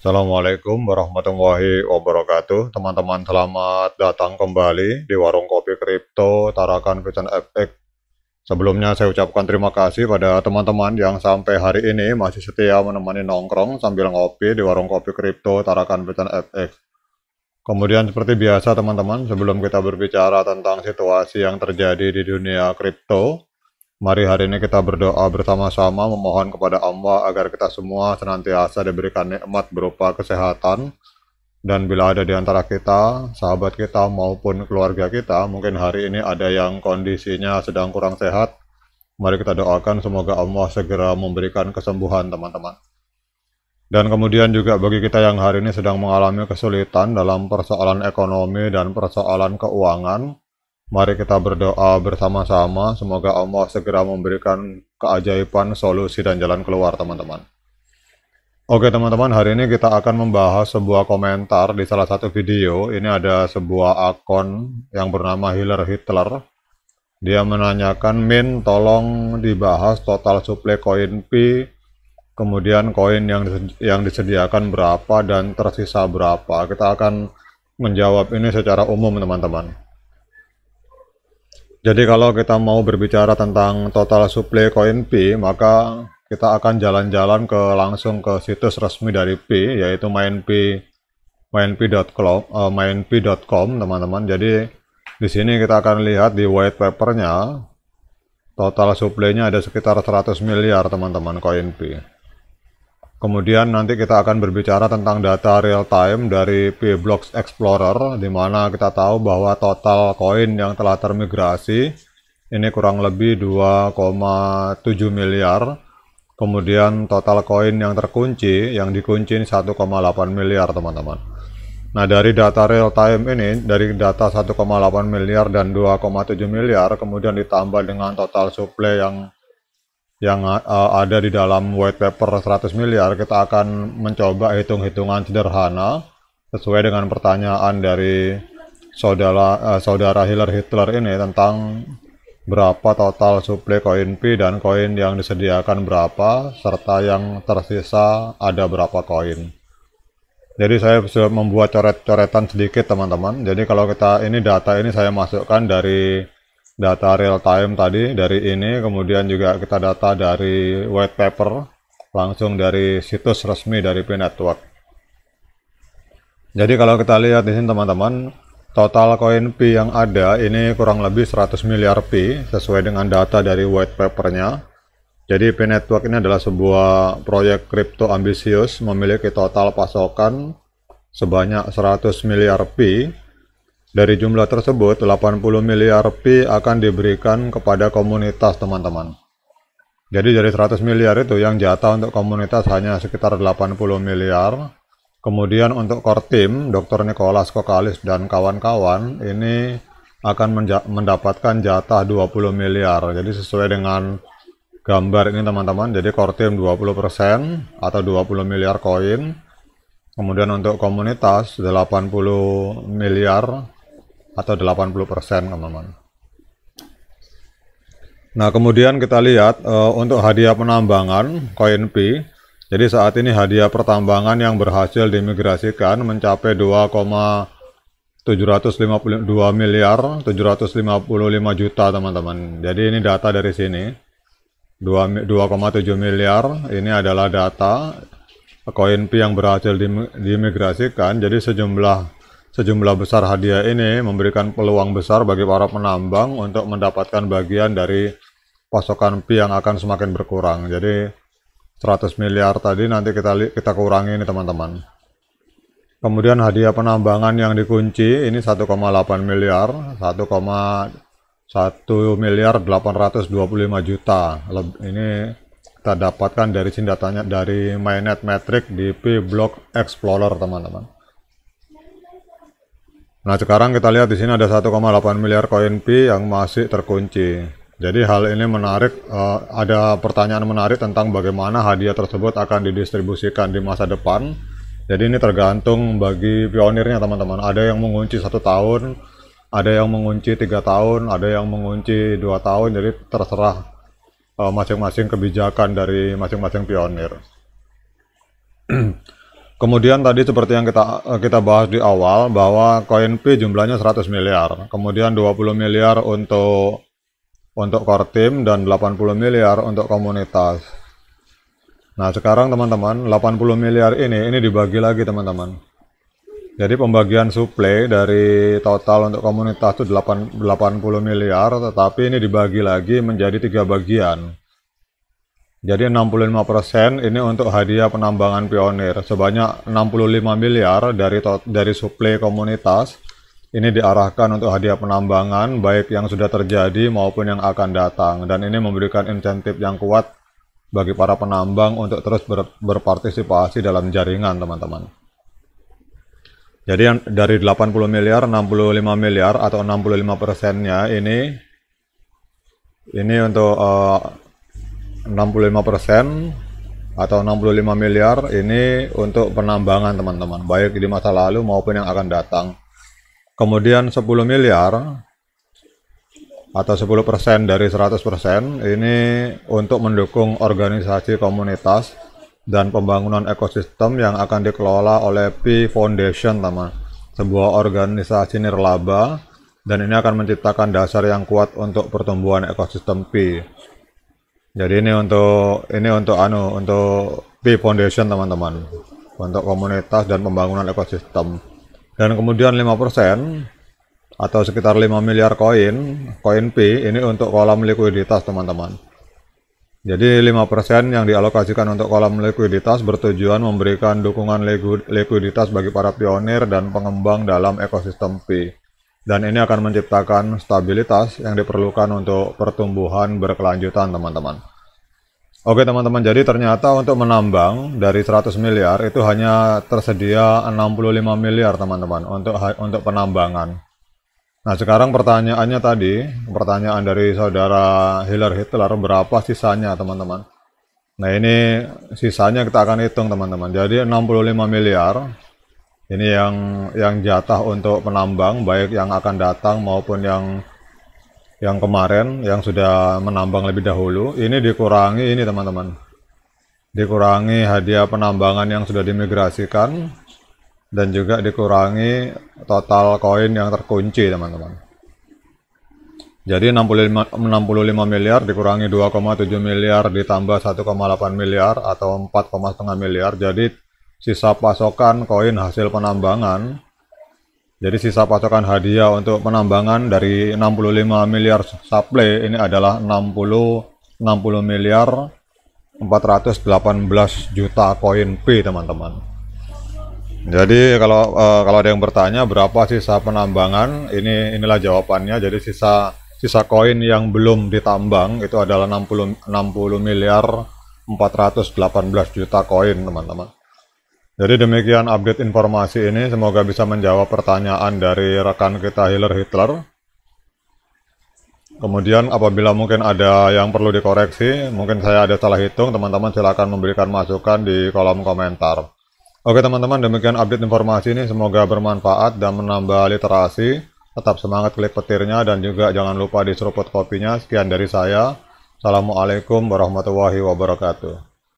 Assalamualaikum warahmatullahi wabarakatuh. Teman-teman selamat datang kembali di Warung Kopi Kripto Tarakan Vision FX. Sebelumnya saya ucapkan terima kasih pada teman-teman yang sampai hari ini masih setia menemani nongkrong sambil ngopi di Warung Kopi Kripto Tarakan Vision FX. Kemudian seperti biasa teman-teman, sebelum kita berbicara tentang situasi yang terjadi di dunia kripto, mari hari ini kita berdoa bersama-sama memohon kepada Allah agar kita semua senantiasa diberikan nikmat berupa kesehatan, dan bila ada di antara kita, sahabat kita maupun keluarga kita, mungkin hari ini ada yang kondisinya sedang kurang sehat, mari kita doakan semoga Allah segera memberikan kesembuhan teman-teman. Dan kemudian juga bagi kita yang hari ini sedang mengalami kesulitan dalam persoalan ekonomi dan persoalan keuangan, mari kita berdoa bersama-sama, semoga Allah segera memberikan keajaiban, solusi, dan jalan keluar teman-teman. Oke teman-teman, hari ini kita akan membahas sebuah komentar di salah satu video. Ini ada sebuah akun yang bernama Healer Hitler. Dia menanyakan, Min tolong dibahas total supply koin Pi, kemudian koin yang disediakan berapa dan tersisa berapa. Kita akan menjawab ini secara umum teman-teman. Jadi kalau kita mau berbicara tentang total supply koin Pi, maka kita akan jalan-jalan langsung ke situs resmi dari Pi, yaitu mainpi.com teman-teman. Jadi di sini kita akan lihat di white papernya total supply-nya ada sekitar 100 miliar teman-teman koin Pi. Kemudian nanti kita akan berbicara tentang data real time dari P-Blocks Explorer, di mana kita tahu bahwa total koin yang telah termigrasi ini kurang lebih 2,7 miliar. Kemudian total koin yang terkunci, yang dikunci ini 1,8 miliar teman-teman. Nah dari data real time ini, dari data 1,8 miliar dan 2,7 miliar, kemudian ditambah dengan total supply yang ada di dalam white paper 100 miliar, kita akan mencoba hitung-hitungan sederhana sesuai dengan pertanyaan dari saudara Healer Hitler ini tentang berapa total supply koin Pi dan koin yang disediakan berapa, serta yang tersisa ada berapa koin. Jadi saya sudah membuat coret-coretan sedikit teman-teman. Jadi kalau data ini saya masukkan dari data real time tadi, dari ini, kemudian juga kita data dari white paper langsung dari situs resmi dari Pi Network. Jadi kalau kita lihat di sini teman-teman, total koin Pi yang ada ini kurang lebih 100 miliar Pi sesuai dengan data dari white papernya. Jadi Pi Network ini adalah sebuah proyek kripto ambisius, memiliki total pasokan sebanyak 100 miliar Pi. Dari jumlah tersebut, 80 miliar Pi akan diberikan kepada komunitas teman-teman. Jadi dari 100 miliar itu yang jatah untuk komunitas hanya sekitar 80 miliar. Kemudian untuk core team, Dr. Nicholas Kokalis dan kawan-kawan ini akan mendapatkan jatah 20 miliar. Jadi sesuai dengan gambar ini teman-teman, jadi core team 20% atau 20 miliar koin. Kemudian untuk komunitas 80 miliar atau 80% teman-teman. Nah kemudian kita lihat untuk hadiah penambangan koin Pi. Jadi saat ini hadiah pertambangan yang berhasil dimigrasikan mencapai 2,752 miliar 755 juta teman-teman. Jadi ini data dari sini 2,7 miliar ini adalah data koin Pi yang berhasil dimigrasikan. Jadi sejumlah besar hadiah ini memberikan peluang besar bagi para penambang untuk mendapatkan bagian dari pasokan Pi yang akan semakin berkurang. Jadi 100 miliar tadi nanti kita kurangi ini teman-teman. Kemudian hadiah penambangan yang dikunci ini 1,8 miliar, 1,1 miliar 825 juta. Ini kita dapatkan dari datanya dari Mainnet Metric di P-Block Explorer teman-teman. Nah sekarang kita lihat di sini ada 1,8 miliar koin Pi yang masih terkunci. Jadi hal ini menarik, ada pertanyaan menarik tentang bagaimana hadiah tersebut akan didistribusikan di masa depan. Jadi ini tergantung bagi pionirnya teman-teman. Ada yang mengunci 1 tahun, ada yang mengunci 3 tahun, ada yang mengunci 2 tahun. Jadi terserah masing-masing kebijakan dari masing-masing pionir. Kemudian tadi seperti yang kita bahas di awal bahwa koin P jumlahnya 100 miliar. Kemudian 20 miliar untuk core team dan 80 miliar untuk komunitas. Nah, sekarang teman-teman, 80 miliar ini dibagi lagi, teman-teman. Jadi pembagian suplai dari total untuk komunitas itu 80 miliar, tetapi ini dibagi lagi menjadi 3 bagian. Jadi 65% ini untuk hadiah penambangan pionir. Sebanyak 65 miliar dari suplai komunitas ini diarahkan untuk hadiah penambangan baik yang sudah terjadi maupun yang akan datang. Dan ini memberikan insentif yang kuat bagi para penambang untuk terus berpartisipasi dalam jaringan, teman-teman. Jadi dari 80 miliar, 65 miliar atau 65%-nya ini untuk 65% atau 65 miliar ini untuk penambangan, teman-teman, baik di masa lalu maupun yang akan datang. Kemudian 10 miliar atau 10% dari 100% ini untuk mendukung organisasi komunitas dan pembangunan ekosistem yang akan dikelola oleh P Foundation, teman, sebuah organisasi nirlaba, dan ini akan menciptakan dasar yang kuat untuk pertumbuhan ekosistem P. Jadi ini untuk P Foundation, teman-teman, untuk komunitas dan pembangunan ekosistem. Dan kemudian 5% atau sekitar 5 miliar koin P ini untuk kolam likuiditas, teman-teman. Jadi 5% yang dialokasikan untuk kolam likuiditas bertujuan memberikan dukungan likuiditas bagi para pionir dan pengembang dalam ekosistem P. Dan ini akan menciptakan stabilitas yang diperlukan untuk pertumbuhan berkelanjutan, teman-teman. Oke, teman-teman, jadi ternyata untuk menambang dari 100 miliar itu hanya tersedia 65 miliar, teman-teman, untuk penambangan. Nah, sekarang pertanyaan dari saudara Hiller Hitler, berapa sisanya, teman-teman? Nah, ini sisanya kita akan hitung, teman-teman. Jadi 65 miliar ini yang jatah untuk penambang, baik yang akan datang maupun yang kemarin yang sudah menambang lebih dahulu. Ini dikurangi ini, teman-teman. Dikurangi hadiah penambangan yang sudah dimigrasikan, dan juga dikurangi total koin yang terkunci, teman-teman. Jadi 65 miliar dikurangi 2,7 miliar ditambah 1,8 miliar atau 4,5 miliar. Jadi sisa pasokan koin hasil penambangan, jadi sisa pasokan hadiah untuk penambangan dari 65 miliar supply ini adalah 60 miliar 418 juta koin P, teman-teman. Jadi kalau ada yang bertanya berapa sisa penambangan, inilah jawabannya. Jadi sisa koin yang belum ditambang itu adalah 60 miliar 418 juta koin, teman-teman. Jadi demikian update informasi ini, semoga bisa menjawab pertanyaan dari rekan kita Hiller Hitler. Kemudian apabila mungkin ada yang perlu dikoreksi, mungkin saya ada salah hitung, teman-teman silakan memberikan masukan di kolom komentar. Oke, teman-teman, demikian update informasi ini, semoga bermanfaat dan menambah literasi. Tetap semangat klik petirnya dan juga jangan lupa diseruput kopinya. Sekian dari saya. Assalamualaikum warahmatullahi wabarakatuh.